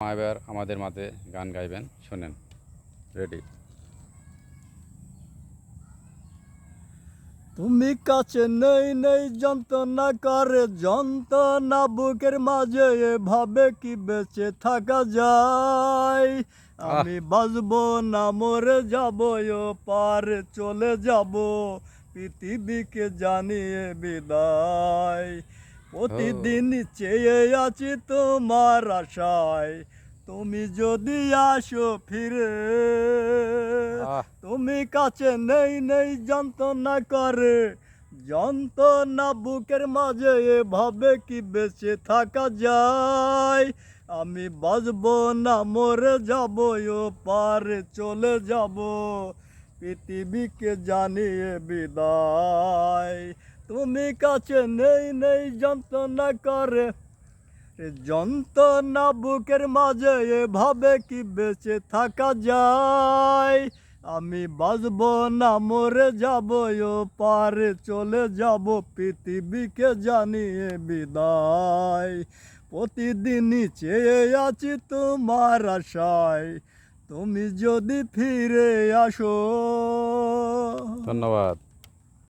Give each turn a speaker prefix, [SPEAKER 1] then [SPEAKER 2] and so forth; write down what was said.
[SPEAKER 1] এবার আমাদের মাঝে গান গাইবেন, শোনেন। রেডি।
[SPEAKER 2] তুমি কাছে নেই নেই যন্ত্রণা করে, যন্ত্রণা বুকের মাঝে এভাবে কি বেঁচে থাকা যায়।
[SPEAKER 1] আহ
[SPEAKER 2] আমি বাঁচবো না মরে যাব, ও পারে চলে যাব, পৃথিবীকে জানিয়ে বিদায়।
[SPEAKER 1] ও
[SPEAKER 2] প্রতিদিন চেয়ে আছি তোমার আশায়, তুমি যদি আসো ফিরে।
[SPEAKER 1] আহ
[SPEAKER 2] তুমি কাছে নেই নেই যন্ত্রণা করে, যন্ত্রণা বুকের মাঝে এভাবে কি বেঁচে থাকা যায়। আমি বাঁচবো না মরে যাব, ও পারে চলে যাব, পৃথিবীকে জানিয়ে বিদায়। তুমি কাছে নেই নেই যন্ত্রণা করে, যন্ত্রণা বুকের মাঝে এভাবে কি বেঁচে থাকা যায়। আমি বাঁচবো না মরে যাব, ও পারে চলে যাব, পৃথিবীকে জানিয়ে বিদায়। প্রতিদিনই চেয়ে আছি তোমার আশায়, তুমি যদি ফিরে আসো।
[SPEAKER 1] ধন্যবাদ।